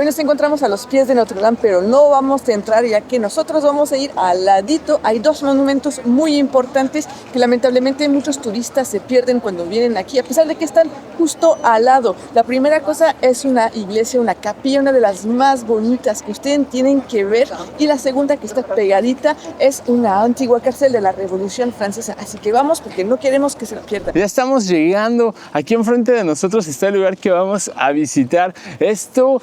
Hoy nos encontramos a los pies de Notre Dame, pero no vamos a entrar ya que nosotros vamos a ir al ladito. Hay dos monumentos muy importantes que lamentablemente muchos turistas se pierden cuando vienen aquí, a pesar de que están justo al lado. La primera cosa es una iglesia, una capilla, una de las más bonitas que ustedes tienen que ver. Y la segunda, que está pegadita, es una antigua cárcel de la Revolución Francesa. Así que vamos porque no queremos que se la pierdan. Ya estamos llegando. Aquí enfrente de nosotros está el lugar que vamos a visitar. Esto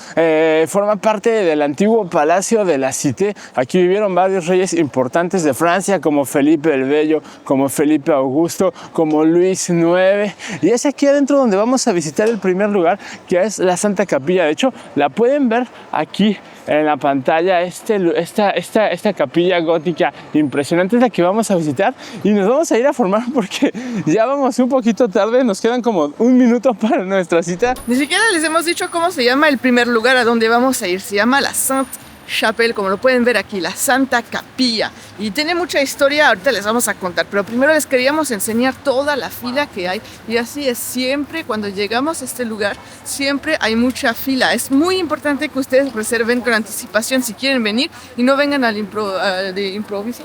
forma parte del antiguo Palacio de la Cité. Aquí vivieron varios reyes importantes de Francia, como Felipe el Bello, como Felipe Augusto, como Luis IX. Y es aquí adentro donde vamos a visitar el primer lugar, que es la Santa Capilla. De hecho, la pueden ver aquí en la pantalla. Esta capilla gótica impresionante es la que vamos a visitar y nos vamos a ir a formar porque ya vamos un poquito tarde, nos quedan como un minuto para nuestra cita. Ni siquiera les hemos dicho cómo se llama el primer lugar a donde vamos a ir. Se llama la Sainte-Chapelle, como lo pueden ver aquí, la Santa Capilla. Y tiene mucha historia, ahorita les vamos a contar, pero primero les queríamos enseñar toda la fila que hay. Y así es siempre, cuando llegamos a este lugar, siempre hay mucha fila. Es muy importante que ustedes reserven con anticipación si quieren venir y no vengan al improviso,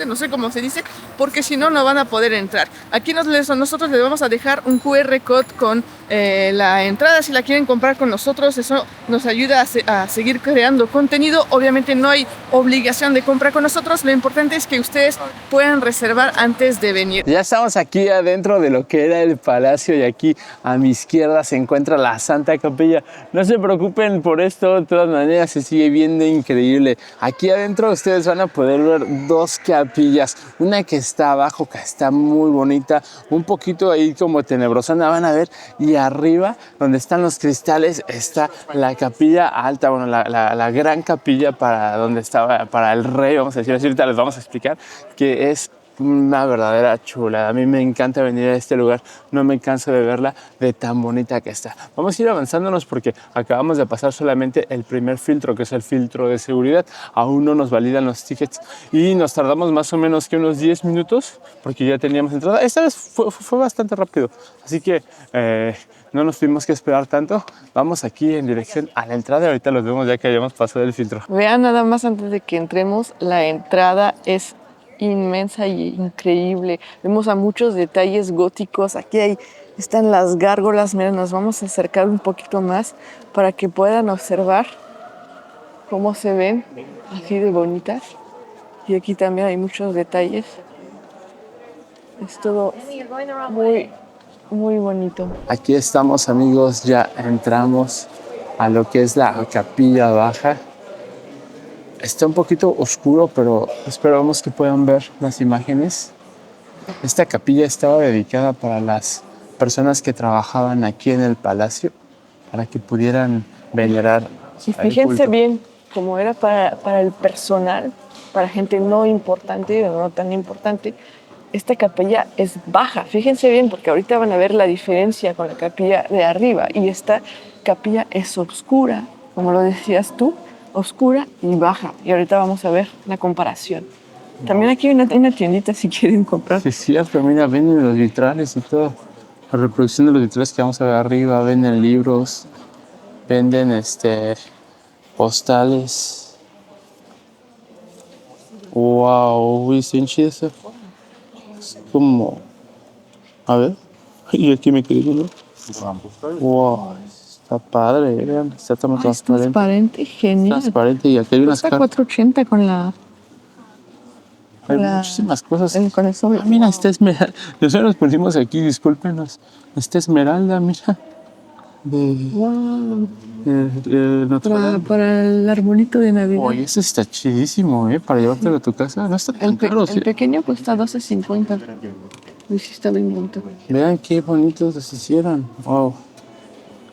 no sé cómo se dice, porque si no, no van a poder entrar. Aquí nosotros les vamos a dejar un QR code con la entrada si la quieren comprar con nosotros. Eso nos ayuda a seguir creando contenido. Obviamente no hay obligación de compra con nosotros, lo importante es que ustedes puedan reservar antes de venir. Ya estamos aquí adentro de lo que era el palacio y aquí a mi izquierda se encuentra la Santa Capilla. No se preocupen por esto, de todas maneras se sigue viendo increíble. Aquí adentro ustedes van a poder ver dos capillas, una que está abajo, que está muy bonita, un poquito ahí como tenebrosa, la van a ver, y arriba donde están los cristales está la capilla alta, bueno, la gran capilla para donde estaba, para el rey, vamos a decir así. Ahorita les vamos a explicar, que es una verdadera chulada. A mí me encanta venir a este lugar, no me canso de verla de tan bonita que está. Vamos a ir avanzándonos porque acabamos de pasar solamente el primer filtro, que es el filtro de seguridad. Aún no nos validan los tickets y nos tardamos más o menos que unos 10 minutos porque ya teníamos entrada. Esta vez fue bastante rápido, así que no nos tuvimos que esperar tanto. Vamos aquí en dirección a la entrada y ahorita los vemos ya que hayamos pasado el filtro. Vean nada más antes de que entremos, la entrada es inmensa y increíble. Vemos a muchos detalles góticos. Aquí están las gárgolas. Miren, nos vamos a acercar un poquito más para que puedan observar cómo se ven así de bonitas. Y aquí también hay muchos detalles. Es todo muy, muy bonito. Aquí estamos, amigos, ya entramos a lo que es la capilla baja. Está un poquito oscuro, pero esperamos que puedan ver las imágenes. Esta capilla estaba dedicada para las personas que trabajaban aquí en el palacio, para que pudieran venerar. Y fíjense bien, como era para el personal, para gente no importante o no tan importante, esta capilla es baja. Fíjense bien, porque ahorita van a ver la diferencia con la capilla de arriba. Y esta capilla es oscura, como lo decías tú, oscura y baja. Y ahorita vamos a ver la comparación. También aquí hay una tiendita si quieren comprar. Sí, es cierto, mira, venden los vitrales y todo. La reproducción de los vitrales que vamos a ver arriba, venden libros, venden postales. Wow, ¿viste eso? Es como, a ver, y aquí me quedé viendo. Wow, está padre, vean, está tan transparente. Transparente, genial. Transparente, y aquí hay unas Cuesta cartas. 480 con la... Hay muchísimas cosas. con eso. Ah, mira, esta esmeralda. Nosotros nos pusimos aquí, discúlpenos. Esta esmeralda, mira. Wow. Notre Dame. Para el arbolito de Navidad. Oye, eso está chidísimo, para llevártelo a tu casa. No está tan caro, El pequeño cuesta 12.50. Y sí está bien bonito. Vean qué bonitos los hicieron. Wow.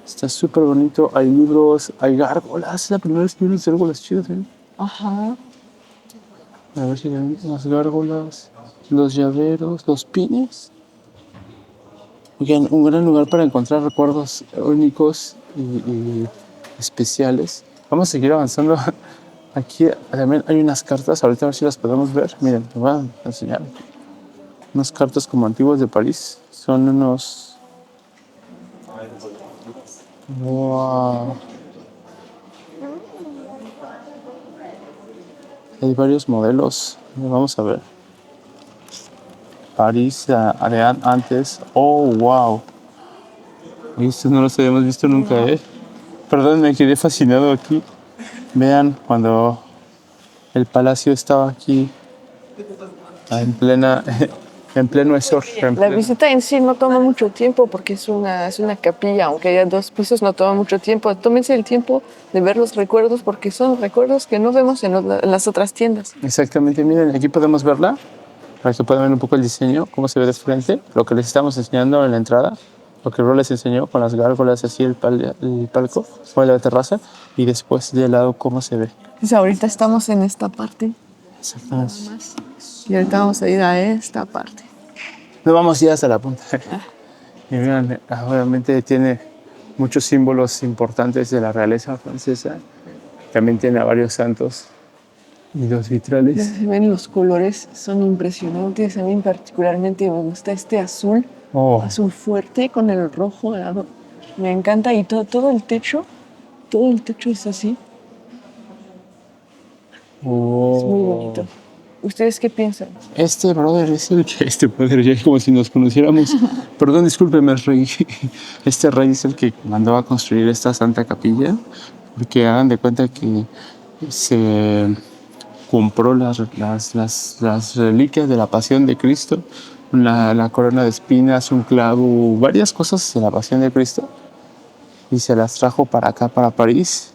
Está súper bonito. Hay libros, hay gárgolas. Es la primera vez que veo gárgolas chidas, ¿eh? Ajá. A ver si ven las gárgolas, los llaveros, los pines. Oigan, un gran lugar para encontrar recuerdos únicos y especiales. Vamos a seguir avanzando. Aquí también hay unas cartas, ahorita a ver si las podemos ver. Miren, te voy a enseñar. Unas cartas como antiguas de París. Son unos... ¡Wow! Hay varios modelos. Vamos a ver. París, antes. Oh, wow. Estos no los habíamos visto nunca, ¿eh? Perdón, me quedé fascinado aquí. Vean, cuando el palacio estaba aquí en plena, en pleno esor. La visita en sí no toma mucho tiempo porque es una capilla, aunque haya 2 pisos, no toma mucho tiempo. Tómense el tiempo de ver los recuerdos porque son recuerdos que no vemos en las otras tiendas. Exactamente, miren, aquí podemos verla para que puedan ver un poco el diseño, cómo se ve de frente, lo que les estamos enseñando en la entrada, lo que Ro les enseñó con las gárgolas, así el palco, o la terraza, y después de lado cómo se ve. Entonces ahorita estamos en esta parte Exactamente. y ahorita vamos a ir a esta parte. No vamos ya hasta la punta. Y vean, obviamente tiene muchos símbolos importantes de la realeza francesa. También tiene a varios santos y los vitrales. Se ven los colores, son impresionantes. A mí particularmente me gusta este azul, azul fuerte con el rojo al lado. Me encanta y todo el techo es así. Es muy bonito. ¿Ustedes qué piensan? Este brother es el que, ya es como si nos conociéramos. Perdón, discúlpeme, rey. Este rey es el que mandó a construir esta santa capilla, porque hagan de cuenta que se compró las reliquias de la pasión de Cristo, la corona de espinas, un clavo, varias cosas de la pasión de Cristo, y se las trajo para acá, para París,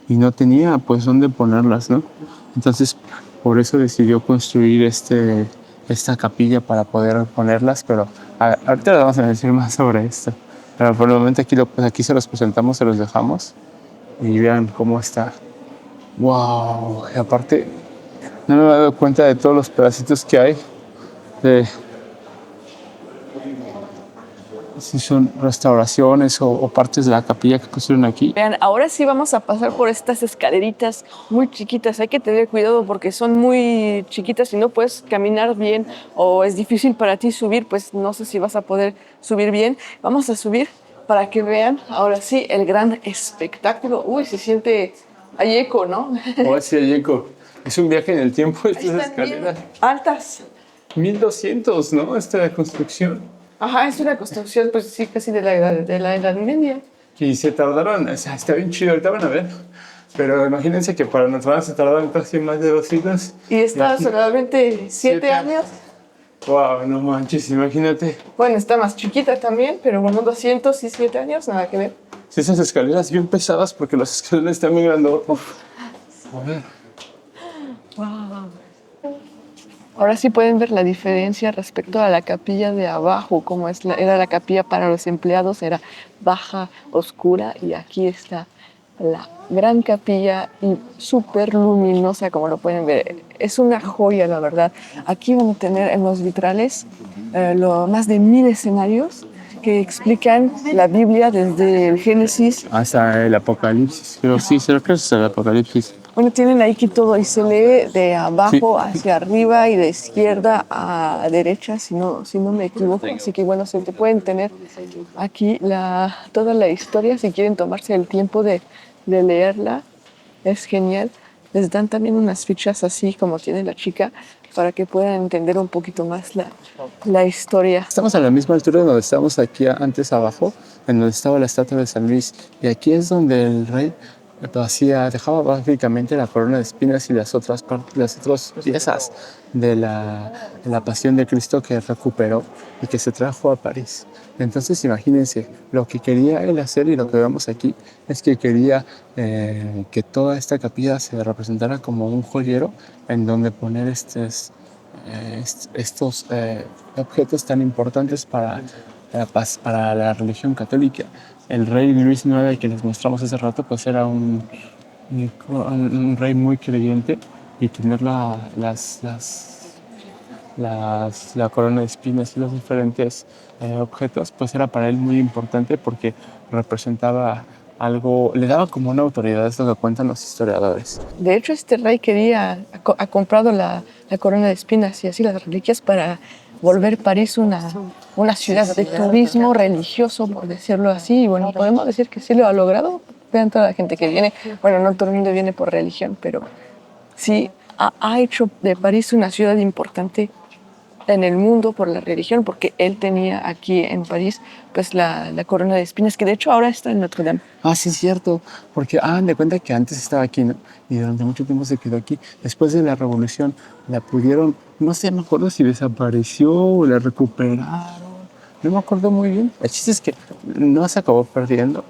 y no tenía pues dónde ponerlas, ¿no? Entonces por eso decidió construir esta capilla para poder ponerlas, pero ahorita les vamos a decir más sobre esto. Pero por el momento aquí se los presentamos, se los dejamos y vean cómo está. ¡Wow! Y aparte, no me he dado cuenta de todos los pedacitos que hay de si son restauraciones o partes de la capilla que pusieron aquí. Vean, ahora sí vamos a pasar por estas escaleritas muy chiquitas. Hay que tener cuidado porque son muy chiquitas y no puedes caminar bien o es difícil para ti subir, pues no sé si vas a poder subir bien. Vamos a subir para que vean ahora sí el gran espectáculo. Uy, se siente, hay eco, ¿no? Oh, sí, hay eco. Es un viaje en el tiempo estas escaleras. Altas. 1200, ¿no? Esta construcción. Ajá, es una construcción, pues sí, casi de la Edad Media. Y se tardaron, o sea, está bien chido, ahorita van a ver. Pero imagínense que para nosotros se tardaron casi más de 2 siglos. Y está solamente 7 años. Wow, no manches, imagínate. Bueno, está más chiquita también, pero bueno, 207 años, nada que ver. Sí, esas escaleras bien pesadas porque las escaleras están muy grandotas. A ver. Wow. Ahora sí pueden ver la diferencia respecto a la capilla de abajo, como era la capilla para los empleados, era baja, oscura, y aquí está la gran capilla y súper luminosa, como lo pueden ver. Es una joya, la verdad. Aquí van a tener en los vitrales más de 1000 escenarios que explican la Biblia desde el Génesis Hasta el Apocalipsis, pero sí, creo que es el Apocalipsis. Bueno, tienen ahí que todo y se lee de abajo hacia arriba y de izquierda a derecha, si no me equivoco. Así que bueno, se te pueden tener aquí toda la historia si quieren tomarse el tiempo de leerla. Es genial. Les dan también unas fichas así como tiene la chica para que puedan entender un poquito más la historia. Estamos a la misma altura de donde estábamos aquí antes abajo, en donde estaba la estatua de San Luis. Y aquí es donde el rey dejaba básicamente la corona de espinas y las otras piezas de la pasión de Cristo que recuperó y que se trajo a París. Entonces imagínense, lo que quería él hacer y lo que vemos aquí es que quería que toda esta capilla se representara como un joyero en donde poner estos objetos tan importantes para la religión católica. El rey Luis IX, que les mostramos hace rato, pues era un rey muy creyente, y tener la corona de espinas y los diferentes objetos, pues era para él muy importante porque representaba algo, le daba como una autoridad, es lo que cuentan los historiadores. De hecho, este rey ha comprado la corona de espinas y así las reliquias para volver París una ciudad de turismo religioso, por decirlo así. Y bueno, podemos decir que sí lo ha logrado. Vean toda la gente que viene. Bueno, no todo el mundo viene por religión, pero sí ha hecho de París una ciudad importante en el mundo por la religión, porque él tenía aquí en París pues la corona de espinas, que de hecho ahora está en Notre Dame. Ah, sí, es cierto, porque hagan de cuenta que antes estaba aquí, ¿no? Y durante mucho tiempo se quedó aquí. Después de la revolución la pudieron, no sé, no me acuerdo si desapareció o la recuperaron, no me acuerdo muy bien. El chiste es que no se acabó perdiendo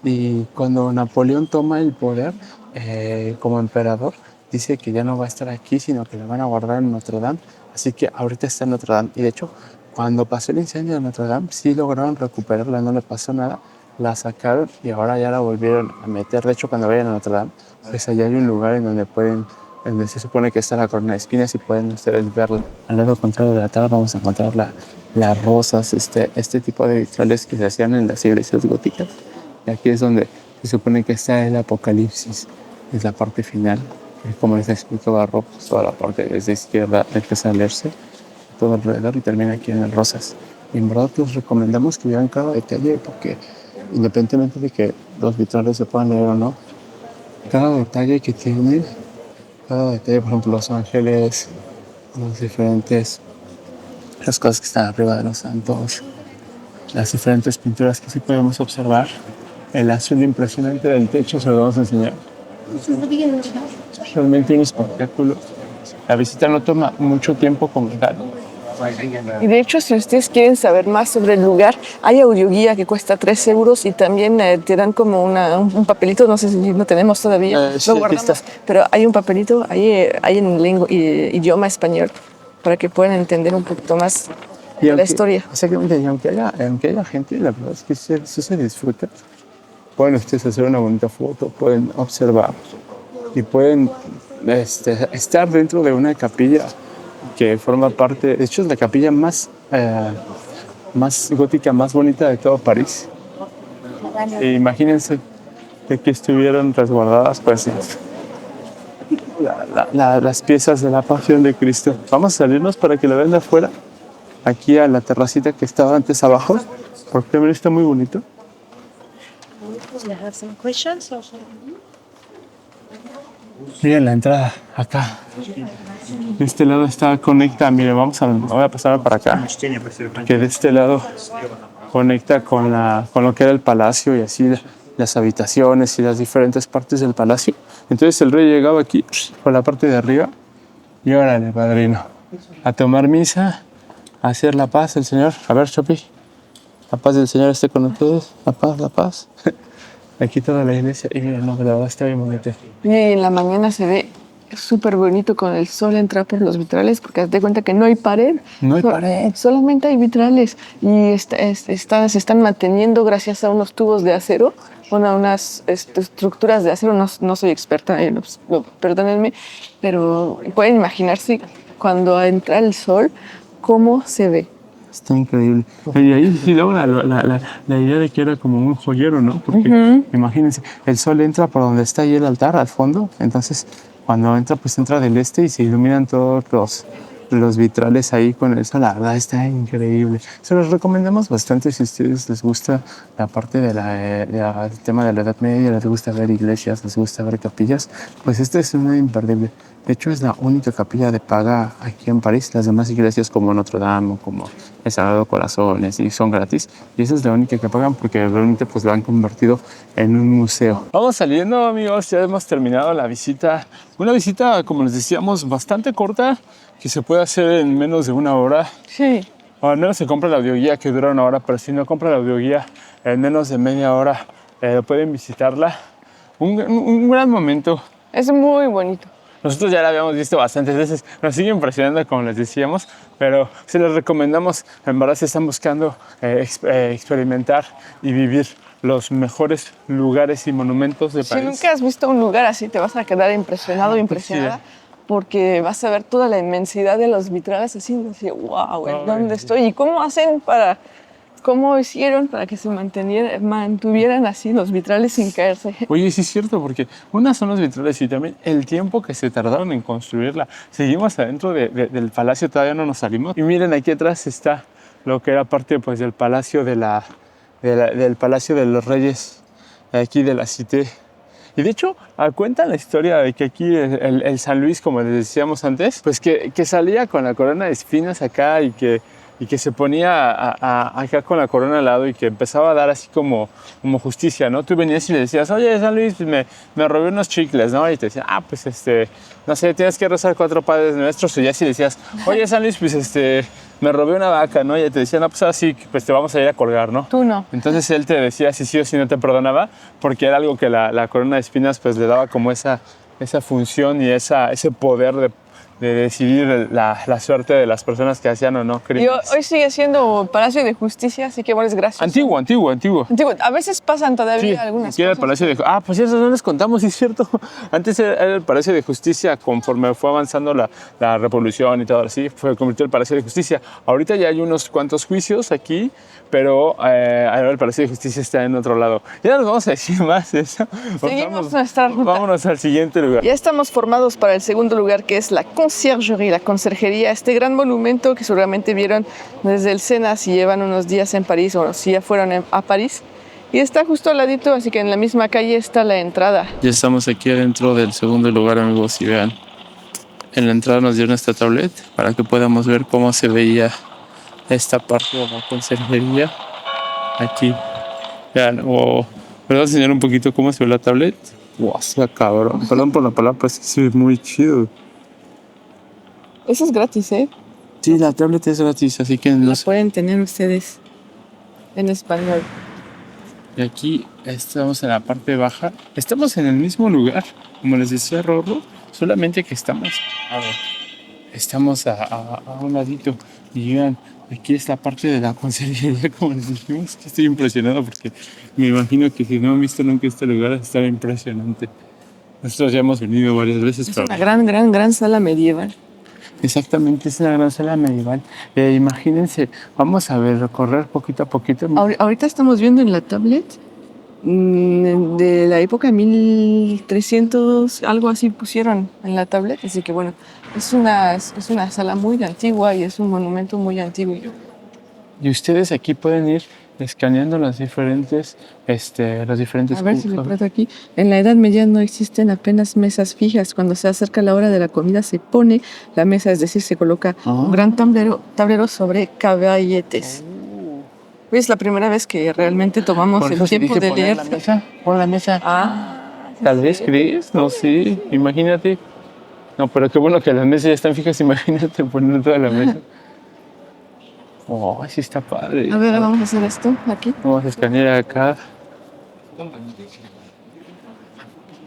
y cuando Napoleón toma el poder como emperador, dice que ya no va a estar aquí, sino que la van a guardar en Notre Dame. Así que ahorita está en Notre Dame. Y de hecho, cuando pasó el incendio de Notre Dame, sí lograron recuperarla, no le pasó nada. La sacaron y ahora ya la volvieron a meter. De hecho, cuando vayan a Notre Dame, pues allá hay un lugar en donde pueden, en donde se supone que está la corona de espinas y pueden ustedes verla. Al lado contrario de la tabla vamos a encontrar las rosas, este tipo de vitrales que se hacían en las iglesias góticas. Y aquí es donde se supone que está el Apocalipsis, es la parte final. Como les explico, barroco, toda la parte desde izquierda empieza a leerse todo alrededor y termina aquí en el Rosas. Y en verdad les recomendamos que vean cada detalle porque independientemente de que los vitrales se puedan leer o no, cada detalle que tienen, cada detalle, por ejemplo, los ángeles, los diferentes, las cosas que están arriba de los santos, las diferentes pinturas que sí podemos observar, el azul impresionante del techo se lo vamos a enseñar. Realmente un espectáculo. La visita no toma mucho tiempo como tal. Y de hecho, si ustedes quieren saber más sobre el lugar, hay audioguía que cuesta 3 euros y también te dan como un papelito, no sé si lo tenemos todavía, Sí, lo aquí guardamos, está. pero hay un papelito ahí en idioma español para que puedan entender un poquito más Y de la aunque, historia. exactamente, y aunque haya gente, la verdad es que sí se disfruta. Pueden ustedes hacer una bonita foto, pueden observar y pueden estar dentro de una capilla que forma parte, de hecho es la capilla más gótica, más bonita de todo París. E imagínense que aquí estuvieran resguardadas pues las piezas de la pasión de Cristo. Vamos a salirnos para que lo vean de afuera, aquí a la terracita que estaba antes abajo, porque también está muy bonito. Miren la entrada acá. De este lado está conecta, miren, voy a pasar para acá, que de este lado conecta con lo que era el palacio y así las habitaciones y las diferentes partes del palacio. Entonces el rey llegaba aquí por la parte de arriba y órale, padrino, a tomar misa, a hacer la paz, el Señor. A ver, Chopi, la paz del Señor esté con todos, la paz, la paz. Aquí toda la iglesia y miren, no, la verdad está bien bonito. Y en la mañana se ve súper bonito con el sol entra por los vitrales, porque haz de cuenta que no hay pared. No hay pared. Solamente hay vitrales y se están manteniendo gracias a unos tubos de acero, unas estructuras de acero. No soy experta en perdónenme, pero pueden imaginarse cuando entra el sol cómo se ve. Está increíble. Y ahí sí luego la idea de que era como un joyero, ¿no? Porque imagínense, el sol entra por donde está ahí el altar, al fondo. Entonces, cuando entra, pues entra del este y se iluminan todos los vitrales ahí con eso. La verdad está increíble. Se los recomendamos bastante si a ustedes les gusta la parte el tema de la Edad Media, les gusta ver iglesias, les gusta ver capillas. Pues esta es una imperdible. De hecho, es la única capilla de paga aquí en París. Las demás iglesias como Notre Dame o como el Sagrado Corazón y son gratis. Y esa es la única que pagan porque realmente pues la han convertido en un museo. Vamos saliendo, amigos. Ya hemos terminado la visita. Una visita, como les decíamos, bastante corta, que se puede hacer en menos de una hora. Sí. O al menos se compra la audioguía que dura una hora, pero si no compra la audioguía en menos de media hora, pueden visitarla. Un gran momento. Es muy bonito. Nosotros ya la habíamos visto bastantes veces, nos sigue impresionando como les decíamos, pero se les recomendamos, en verdad si están buscando experimentar y vivir los mejores lugares y monumentos de París. Si nunca has visto un lugar así, te vas a quedar impresionado, impresionada, porque vas a ver toda la inmensidad de los vitrales así, y decir, wow, ¿en dónde estoy? ¿Y cómo hicieron para que se mantuvieran así los vitrales sin caerse? Oye, sí es cierto, porque una son los vitrales y también el tiempo que se tardaron en construirla. Seguimos adentro del palacio, todavía no nos salimos. Y miren, aquí atrás está lo que era parte pues, del palacio del Palacio de los Reyes, aquí de la Cité. Y de hecho, cuentan la historia de que aquí el San Luis, como les decíamos antes, pues que salía con la corona de espinas acá y que se ponía acá con la corona al lado y que empezaba a dar así como justicia, ¿no? Tú venías y le decías, oye, San Luis, pues me robé unos chicles, ¿no? Y te decían, pues no sé, tienes que rezar 4 padres nuestros. Y ya si le decías, oye, San Luis, pues me robé una vaca, ¿no? Y te decían, no, pues así, pues te vamos a ir a colgar, ¿no? Tú no. Entonces él te decía si sí o si no te perdonaba, porque era algo que la corona de espinas pues le daba como esa función y ese poder de decidir la suerte de las personas que hacían o no Y crímenes. hoy sigue siendo Palacio de Justicia, así que bueno, es gracioso. Antiguo. Antiguo. A veces pasan todavía algunas aquí era el cosas. Palacio de... pues eso no les contamos, sí es cierto. Antes era el Palacio de Justicia, conforme fue avanzando la revolución y todo así, fue convirtió en el Palacio de Justicia. Ahorita ya hay unos cuantos juicios aquí, pero ahora el Palacio de Justicia está en otro lado. Ya nos vamos a decir más de eso. Seguimos nuestra ruta. Vámonos al siguiente lugar. Ya estamos formados para el segundo lugar, que es la Conciergerie, la conserjería, este gran monumento que seguramente vieron desde el Sena si llevan unos días en París o si ya fueron a París. Y está justo al ladito, así que en la misma calle está la entrada. Ya estamos aquí adentro del segundo lugar, amigos, y vean, en la entrada nos dieron esta tablet para que podamos ver cómo se veía esta parte de la conserjería. Aquí, vean, ¿puedo enseñar un poquito cómo se ve la tablet? ¡Wow! Está cabrón. Perdón por la palabra, pero es que se ve muy chido. Eso es gratis, ¿eh? Sí, la tablet es gratis, así que La pueden tener ustedes en español. Y aquí estamos en la parte baja. Estamos en el mismo lugar, como les decía Rorro, solamente que estamos a un ladito. Y vean, aquí es la parte de la conserjería, como les dijimos. Estoy impresionado porque me imagino que si no han visto nunca este lugar, está impresionante. Nosotros ya hemos venido varias veces. Es una gran sala medieval. Exactamente, es una gran sala medieval. Imagínense, vamos a recorrer poquito a poquito. Ahorita estamos viendo en la tablet de la época 1300, algo así pusieron en la tablet, así que bueno, es una sala muy antigua y es un monumento muy antiguo. Y ustedes aquí pueden ir escaneando los diferentes A ver si le trato aquí. En la Edad Media no existen apenas mesas fijas. Cuando se acerca la hora de la comida se pone la mesa, es decir, se coloca un gran tablero sobre caballetes. Es la primera vez que realmente tomamos el tiempo de leer. Pon la mesa. Tal vez crees, no sé, imagínate. No, pero qué bueno que las mesas ya están fijas, imagínate poner toda la mesa. Sí está padre. A ver, vamos a hacer esto aquí. Vamos a escanear acá.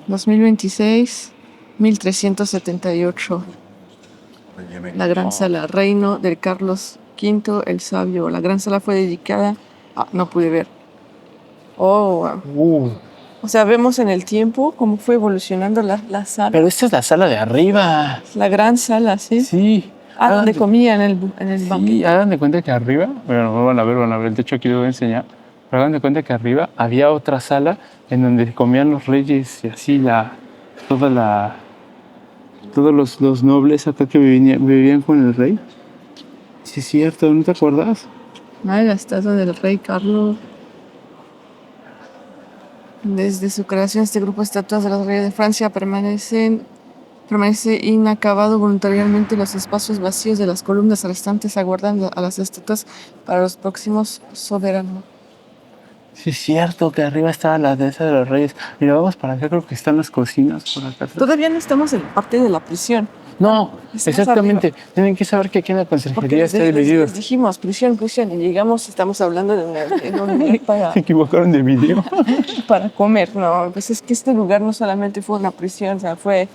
2026, 1378. La gran sala, reino del Carlos V el Sabio. La gran sala fue dedicada... no pude ver. Wow. O sea, vemos en el tiempo cómo fue evolucionando la sala. Pero esta es la sala de arriba. La gran sala, ¿sí? Sí. Donde comían en el banquete. Sí, hagan de cuenta que arriba, bueno, van a ver, el techo aquí lo voy a enseñar, pero hagan de cuenta que arriba había otra sala en donde comían los reyes y así todos los nobles acá que vivían con el rey. Sí, es cierto, ¿no te acuerdas? La estatua del rey Carlos. Desde su creación, este grupo de estatuas de los reyes de Francia permanece inacabado voluntariamente. Los espacios vacíos de las columnas restantes aguardan a las estatuas para los próximos soberanos. Sí, es cierto que arriba estaba la dehesa de los reyes. Mira, vamos para acá, creo que están las cocinas por acá. Todavía no estamos en la parte de la prisión. No, exactamente. Tienen que saber que aquí en la conserjería está dividido. Les dijimos prisión, y llegamos, estamos hablando de un lugar para... Se equivocaron de video. para comer. No, pues es que este lugar no solamente fue una prisión, o sea, fue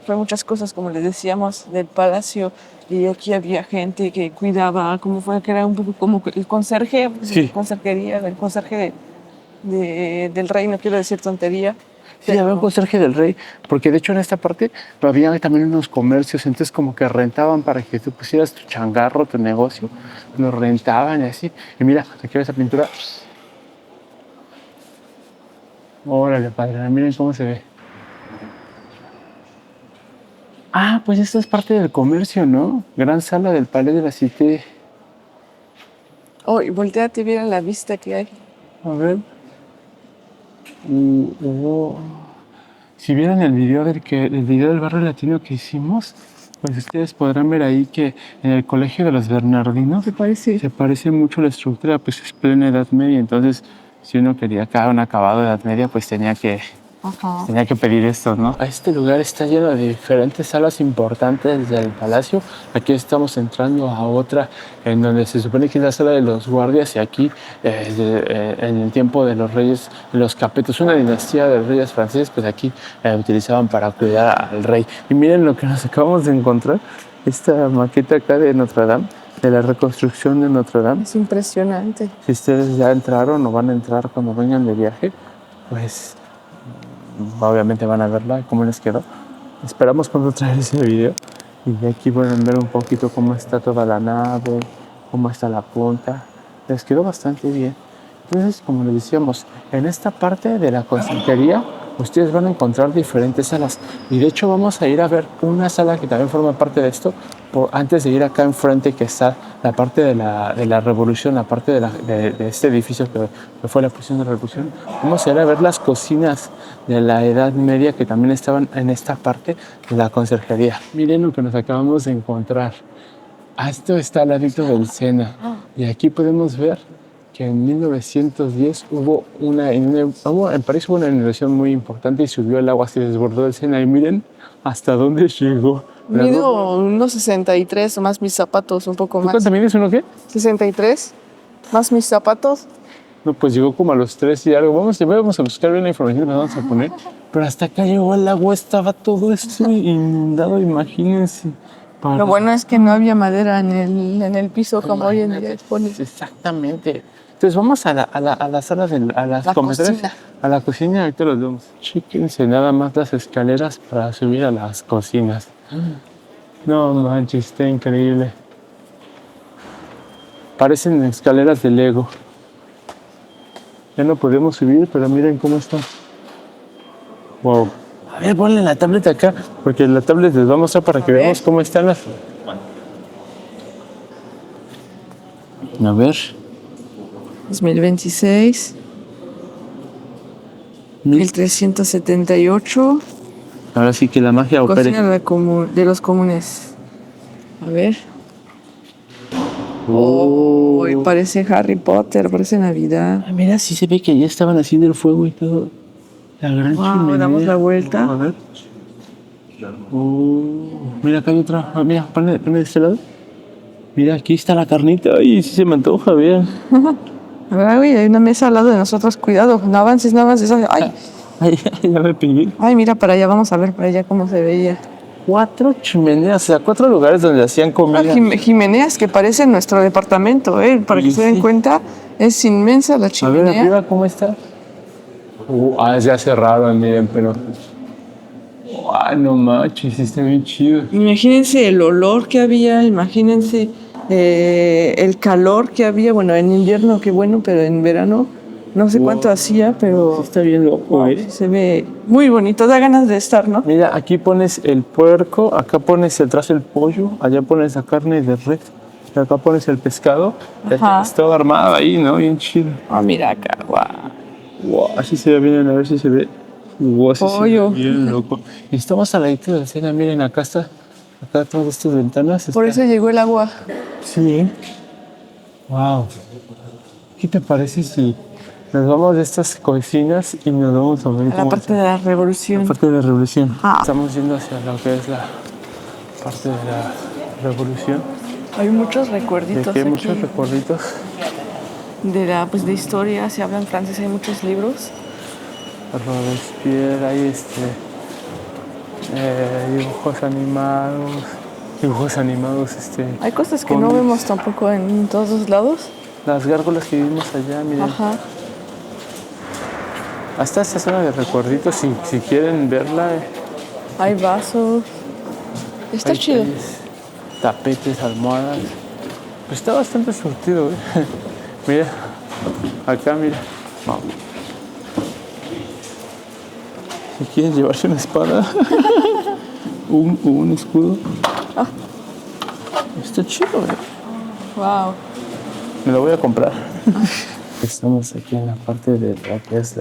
muchas cosas, como les decíamos, del palacio. Y aquí había gente que cuidaba, como fue que era un poco como el conserje, Sí. Conserjería, el conserje del rey, no quiero decir tontería. Sí, había un conserje del rey, porque de hecho en esta parte había también unos comercios, entonces como que rentaban para que tú pusieras tu changarro, tu negocio, lo rentaban y así. Y mira, aquí ves esa pintura. Órale, padre, miren cómo se ve. Pues esta es parte del comercio, ¿no? Gran sala del Palais de la Cité. Y volteate, mira la vista que hay. A ver. si vieran el video el video del barrio latino que hicimos, pues ustedes podrán ver ahí que en el colegio de los Bernardinos se parece mucho la estructura, pues es plena Edad Media, entonces si uno quería acá un acabado de Edad Media, pues tenía que pedir esto, ¿no? Este lugar está lleno de diferentes salas importantes del palacio. Aquí estamos entrando a otra en donde se supone que es la sala de los guardias y aquí en el tiempo de los reyes, los capetos, una dinastía de reyes franceses, pues aquí utilizaban para cuidar al rey. Y miren lo que nos acabamos de encontrar, esta maqueta acá de Notre Dame, de la reconstrucción de Notre Dame. Es impresionante. Si ustedes ya entraron o van a entrar cuando vengan de viaje, pues obviamente van a verla, cómo les quedó. Esperamos pronto traer ese video y aquí pueden ver un poquito cómo está toda la nave, cómo está la punta. Les quedó bastante bien. Entonces, como les decíamos, en esta parte de la conserjería ustedes van a encontrar diferentes salas y de hecho vamos a ir a ver una sala que también forma parte de esto antes de ir acá enfrente, que está la parte de la revolución, la parte de este edificio que fue la prisión de la revolución. Vamos a ir a ver las cocinas de la Edad Media que también estaban en esta parte de la conserjería. Miren lo que nos acabamos de encontrar. Esto está al ladito del Sena y aquí podemos ver que en 1910 en París hubo una inundación muy importante y subió el agua, se desbordó el Sena y miren hasta dónde llegó. Mido unos 63 más mis zapatos, un poco más. ¿Tú también mides uno qué? 63 más mis zapatos. No, pues llegó como a los 3 y algo. Vamos a buscar bien la información que nos vamos a poner. Pero hasta acá llegó el agua, estaba todo esto inundado, imagínense. Lo bueno es que no había madera en el piso como hoy en día disponible. Exactamente. Entonces vamos a la sala a las comidas, a la cocina, ahorita los vemos. Chéquense nada más las escaleras para subir a las cocinas. No manches, está increíble. Parecen escaleras de Lego. Ya no podemos subir, pero miren cómo está. Wow. A ver, ponle la tablet acá, porque la tablet les vamos a mostrar para que veamos cómo están las. A ver. 2026. 1378. Ahora sí que la magia opere. Cocina de los comunes. A ver. Parece Harry Potter, parece Navidad. Ah, mira, sí se ve que ya estaban haciendo el fuego y todo. La gran chimenea. Damos la vuelta. A ver. Mira, acá hay otra. Mira, ponle de este lado. Mira, aquí está la carnita. Ay, sí se me antoja, vean. A ver, güey, hay una mesa al lado de nosotros. Cuidado, no avances, no avances. Ay. Ay, ya me pegué. Ay, mira para allá, vamos a ver para allá cómo se veía. 4 chimeneas, o sea, 4 lugares donde hacían comida. Chimeneas que parecen nuestro departamento, para que se den cuenta, es inmensa la chimenea. A ver, arriba, ¿cómo está? Ya cerraron, miren, pero... no manches, está bien chido. Imagínense el olor que había, imagínense el calor que había, bueno, en invierno qué bueno, pero en verano no sé cuánto hacía, pero... Sí está bien loco, se ve muy bonito, da ganas de estar, ¿no? Mira, aquí pones el puerco, acá pones atrás el pollo, allá pones la carne de res, y acá pones el pescado. Está todo armado ahí, ¿no? Bien chido. Mira acá, Wow, así se ve bien, a ver si se ve. Pollo. Se ve bien loco. Y estamos a la de la cena, miren, acá todas estas ventanas. Por eso llegó el agua. Sí. Wow. ¿Qué te parece si nos vamos de estas cocinas y nos vamos a ver a la parte de la revolución? La parte de la revolución. Estamos yendo hacia lo que es la parte de la revolución. Hay muchos recuerditos aquí. Hay Muchos recuerditos. De historia, se habla en francés, hay muchos libros. Robespierre, hay dibujos animados. Hay cosas que no vemos tampoco en todos lados. Las gárgolas que vimos allá, miren. Hasta esta zona de recuerditos, si quieren verla. Hay vasos. Está chido. Tapetes, almohadas. Pues está bastante surtido, Mira, acá, mira. Si quieren llevarse una espada, un escudo. Está chido, Wow. Me lo voy a comprar. Estamos aquí en la parte de lo que es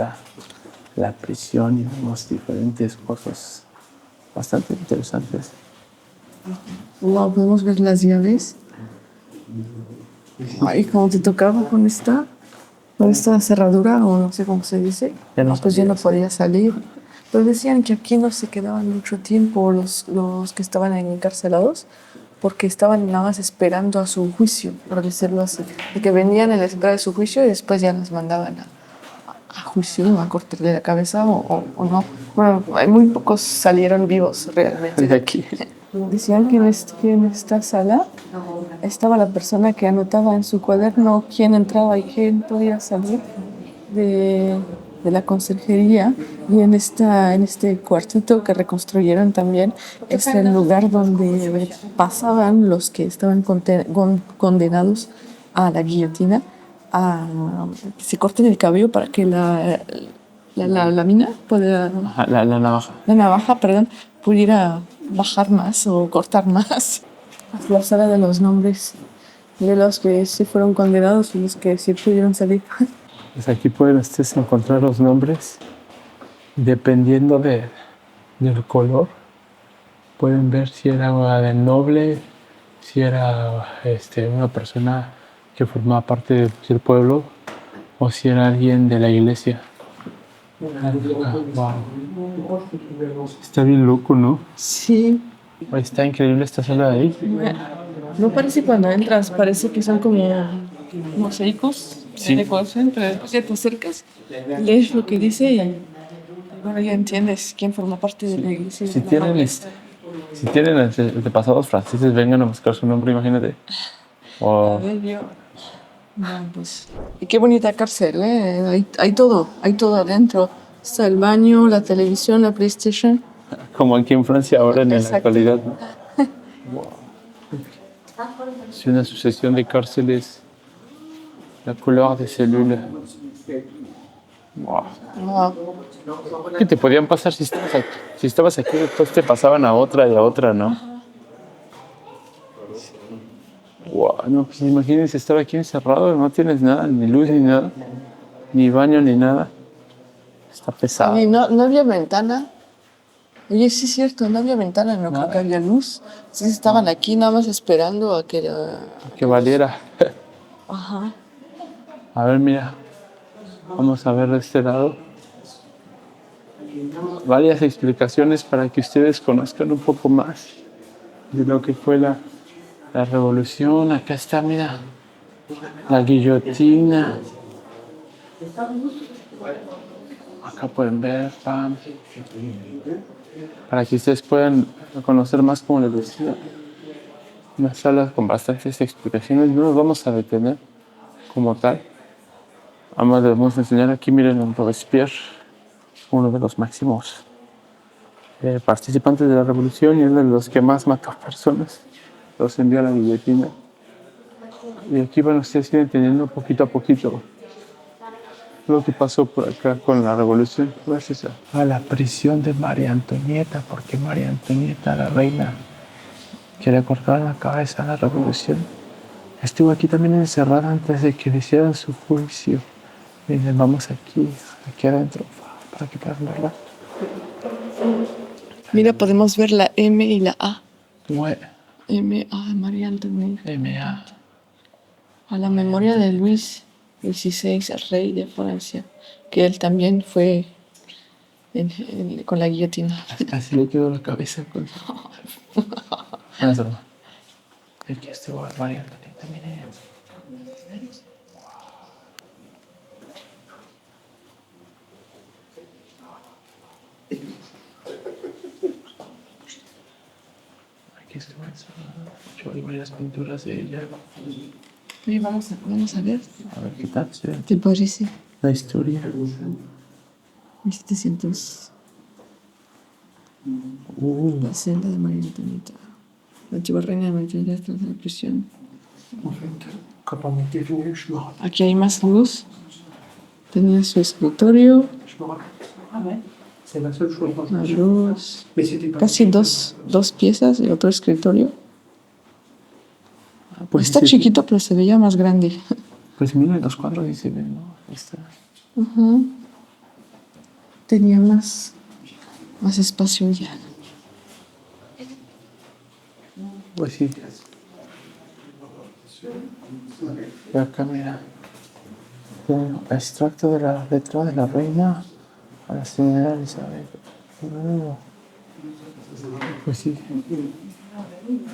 la prisión y vemos diferentes cosas bastante interesantes. Wow, podemos ver las llaves. Ay, como te tocaba con esta cerradura, o no sé cómo se dice, pues ya no podía salir. Pero decían que aquí no se quedaban mucho tiempo los que estaban encarcelados, porque estaban nada más esperando a su juicio, por decirlo así. De que venían en la espera de su juicio y después ya los mandaban a juicio, a cortarle la cabeza o no. Bueno, muy pocos salieron vivos realmente. De aquí. Decían que en esta sala estaba la persona que anotaba en su cuaderno quién entraba y quién podía salir de, de la conserjería. Y en este cuartito que reconstruyeron también es el lugar donde pasaban los que estaban condenados a la guillotina, a que se corten el cabello para que la mina pueda, Ajá, la navaja. la navaja, perdón, pudiera bajar más o cortar más. La sala de los nombres de los que sí fueron condenados y los que sí pudieron salir. Pues aquí pueden ustedes encontrar los nombres. Dependiendo del color, pueden ver si era del noble, si era una persona que formaba parte del pueblo o si era alguien de la iglesia. Wow. Está bien loco, ¿no? Sí. Está increíble esta sala de ahí. No parece cuando entras, parece que son como mosaicos Sí. de decoración, pero después ya te acercas, lees lo que dice y bueno, ya entiendes quién forma parte de la iglesia. Si tienen antepasados franceses, vengan a buscar su nombre, imagínate. A O ver, yo. No, pues. Y qué bonita cárcel, ¿eh? Hay todo adentro. Está el baño, la televisión, la PlayStation. como aquí en Francia ahora en la Exacto. actualidad, ¿no? Wow. Es una sucesión de cárceles. La couleur de células. Wow. Wow. ¿Qué te podían pasar si estabas aquí? Si estabas aquí, después te pasaban a otra y a otra, ¿no? Wow, no, pues imagínense estar aquí encerrado, no tienes nada, ni luz ni nada, ni baño ni nada. Está pesado. Y no había ventana. Oye, sí es cierto, no había ventana, no creo que había luz. Sí, estaban aquí nada más esperando a que... Que valiera. Ajá. A ver, mira. Vamos a ver de este lado. Varias explicaciones para que ustedes conozcan un poco más de lo que fue la revolución. Acá está, mira. La guillotina. Acá pueden ver, pam. Para que ustedes puedan conocer más, como les decía. Una sala con bastantes explicaciones. No nos vamos a detener como tal. Además les vamos a enseñar aquí, miren, a Robespierre, uno de los máximos participantes de la revolución y uno de los que más mató personas. Los envió a la guillotina. Y aquí van ustedes ir entendiendo poquito a poquito lo que pasó por acá con la revolución, gracias a la prisión de María Antonieta, porque María Antonieta, la reina que le cortaron la cabeza a la revolución, estuvo aquí también encerrada antes de que le hicieran su juicio. Miren, vamos aquí adentro, para que puedan verla. Mira, podemos ver la M y la A. Ouais. M.A. María Antonieta. M.A. A la memoria de Luis XVI, rey de Francia, que él también fue con la guillotina. Casi le quedó la cabeza con su... No es broma. Aquí estuvo María Antonieta, miren. Aquí estuvo encerrada. Hay varias pinturas de ella. Oye, vamos a ver. A ver qué tal se ve. ¿Te parece? La historia. 1700. La celda de María Antonieta. La antigua reina de María Antonieta tras la prisión. Aquí hay más luz. Tenía su escritorio. La luz. Casi dos piezas y otro escritorio. Pues Está sí, chiquito, pero se veía más grande. Pues miren los cuadros y se ven, ¿no? Ahí está. tenía más espacio ya. Pues sí. Y acá mira. Extracto de la letra de la reina a la señora Elizabeth. Pues sí.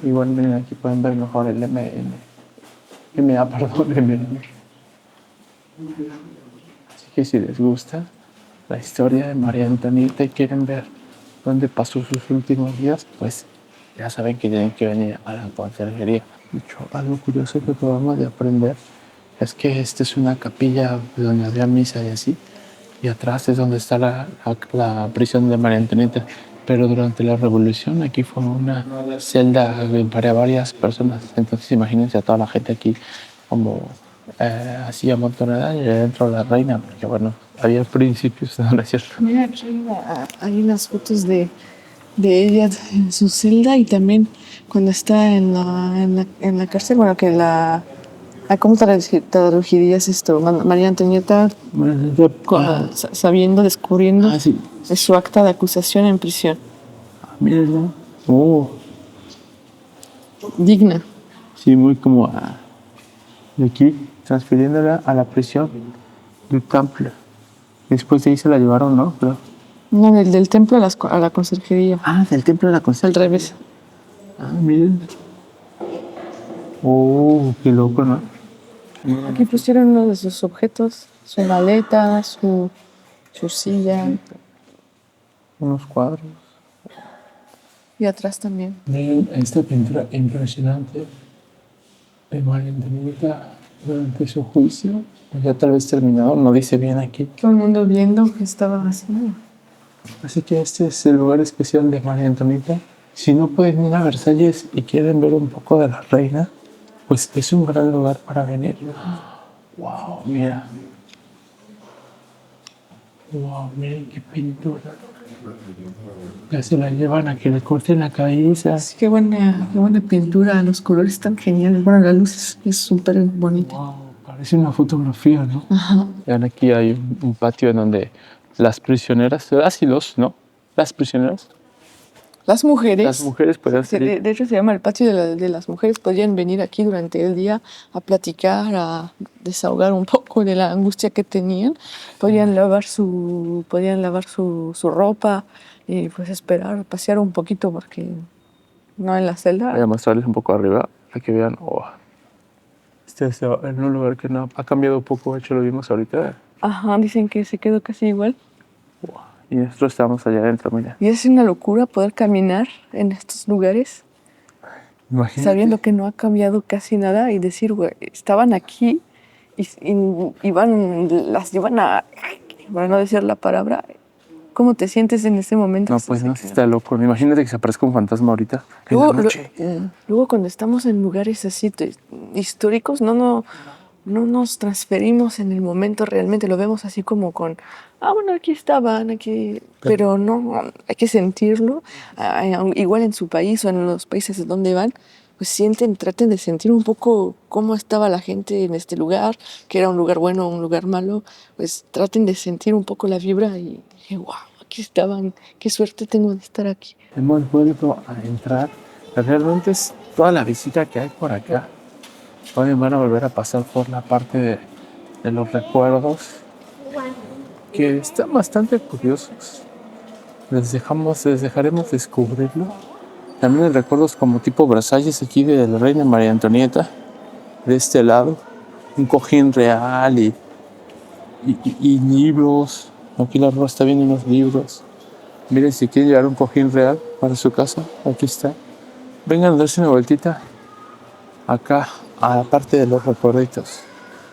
Igual miren, aquí pueden ver mejor el MM. Así que si les gusta la historia de María Antonieta y quieren ver dónde pasó sus últimos días, pues ya saben que tienen que venir a la conserjería. De hecho, algo curioso que acabamos de aprender es que esta es una capilla donde había misa y así, y atrás es donde está la prisión de María Antonieta. Pero durante la revolución aquí fue una celda para varias personas. Entonces imagínense a toda la gente aquí como así amontonada y dentro la reina, porque bueno, había principios, ¿no es cierto? Mira, aquí hay unas fotos de ella en su celda y también cuando está en la cárcel, bueno, que ¿cómo traducirías esto? María Antonieta sabiendo, descubriendo Sí. su acta de acusación en prisión. Miren, oh, Digna. sí, muy como de aquí, transfiriéndola a la prisión del Temple. Después de ahí se la llevaron, ¿no? Pero, No, del templo a la conserjería. del templo de la Al Concepción. revés. Miren. Oh, qué loco, ¿no? Aquí pusieron uno de sus objetos, su maleta, su silla. Unos cuadros. Y atrás también. Miren esta pintura impresionante de María Antonieta durante su juicio. Ya tal vez terminado, no dice bien aquí. Todo el mundo viendo qué estaba haciendo. Así que este es el lugar especial de María Antonieta. Si no pueden ir a Versalles y quieren ver un poco de la reina, pues es un gran lugar para venir. Wow, mira. Wow, miren qué pintura. Ya se la llevan a que le corten la cabeza. Sí, qué buena pintura, los colores están geniales. Bueno, la luz es súper bonita. Wow, parece una fotografía, ¿no? Ajá. Vean, aquí hay un patio en donde las prisioneras, ¿no? Las prisioneras. Las mujeres. Las mujeres pueden salir. De hecho, se llama el patio de las mujeres. Podrían venir aquí durante el día a platicar, a desahogar un poco de la angustia que tenían. Podrían lavar su ropa y pues esperar, pasear un poquito porque no en la celda. Voy a mostrarles un poco arriba para que vean. Oh, este es en un lugar que no ha cambiado un poco. De hecho, lo vimos ahorita. Ajá, dicen que se quedó casi igual. Wow. Y nosotros estamos allá adentro, mira. Y es una locura poder caminar en estos lugares. Imagínate. Sabiendo que no ha cambiado casi nada y decir, güey, estaban aquí y las llevan a, para no decir la palabra, ¿cómo te sientes en ese momento? No, pues no, está loco. Imagínate que se aparezca un fantasma ahorita en la noche. Luego cuando estamos en lugares así históricos, no nos transferimos en el momento realmente, lo vemos así como con, bueno, aquí estaban, pero no, hay que sentirlo. Igual en su país o en los países donde van, pues traten de sentir un poco cómo estaba la gente en este lugar, que era un lugar bueno o un lugar malo, pues traten de sentir un poco la vibra y dije, wow, aquí estaban, qué suerte tengo de estar aquí. Hemos vuelto a entrar. Realmente es toda la visita que hay por acá. Hoy van a volver a pasar por la parte de los recuerdos, que están bastante curiosos. Les dejaremos descubrirlo. También hay recuerdos como tipo Versalles aquí de la reina María Antonieta. De este lado, un cojín real y libros. Aquí la Rosa está viendo unos libros. Miren, si quieren llevar un cojín real para su casa, aquí está. Vengan a darse una vueltita acá, a la parte de los recuerditos.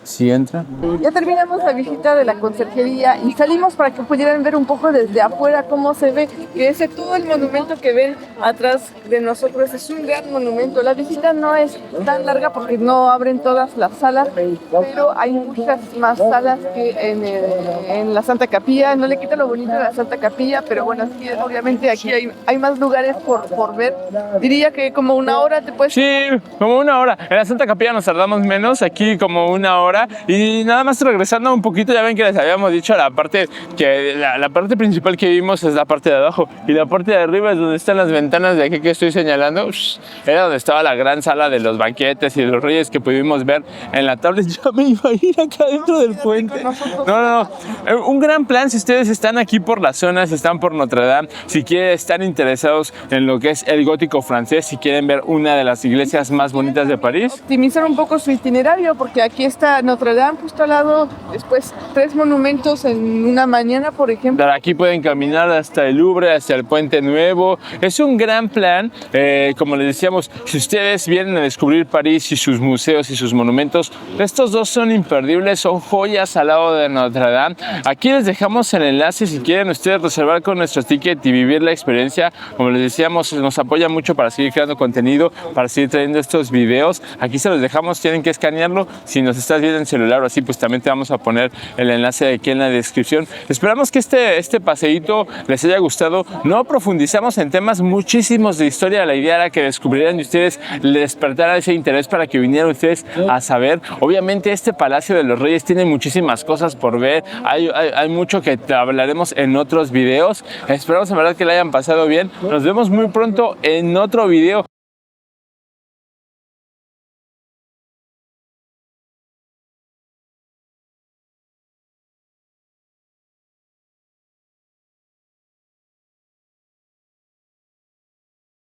Si entran. Ya terminamos la visita de la conserjería y salimos para que pudieran ver un poco desde afuera cómo se ve. Que todo el monumento que ven atrás de nosotros es un gran monumento. La visita no es tan larga porque no abren todas las salas, pero hay muchas más salas que en la Santa Capilla. No le quita lo bonito de la Santa Capilla, pero bueno, sí, obviamente aquí hay más lugares por ver. Diría que como una hora te puedes... Sí, como una hora. En la Santa Capilla nos tardamos menos, aquí como una hora. ahora. Y nada más regresando un poquito, ya ven que les habíamos dicho la parte principal que vimos es la parte de abajo, y la parte de arriba es donde están las ventanas de aquí que estoy señalando. Era donde estaba la gran sala de los banquetes y de los reyes que pudimos ver en la tablet. Ya me iba a ir acá dentro del puente. No. Un gran plan si ustedes están aquí por la zona, si están por Notre Dame, si quieren estar interesados en lo que es el gótico francés, si quieren ver una de las iglesias más bonitas de París. Optimizar un poco su itinerario, porque aquí está Notre Dame justo al lado, después 3 monumentos en una mañana, por ejemplo. De aquí pueden caminar hasta el Louvre, hasta el Puente Nuevo. Es un gran plan. Como les decíamos, si ustedes vienen a descubrir París y sus museos y sus monumentos, estos dos son imperdibles, son joyas al lado de Notre Dame. Aquí les dejamos el enlace si quieren ustedes reservar con nuestro ticket y vivir la experiencia. Como les decíamos, nos apoya mucho para seguir creando contenido, para seguir trayendo estos videos. Aquí se los dejamos, tienen que escanearlo. Si nos estás viendo en celular o así, pues también te vamos a poner el enlace aquí en la descripción. Esperamos que este paseíto les haya gustado. No profundizamos en temas muchísimos de historia. La idea era que descubrieran y ustedes les despertara ese interés para que vinieran ustedes a saber. Obviamente este Palacio de los Reyes tiene muchísimas cosas por ver. Hay mucho que hablaremos en otros videos. Esperamos en verdad que la hayan pasado bien. Nos vemos muy pronto en otro video.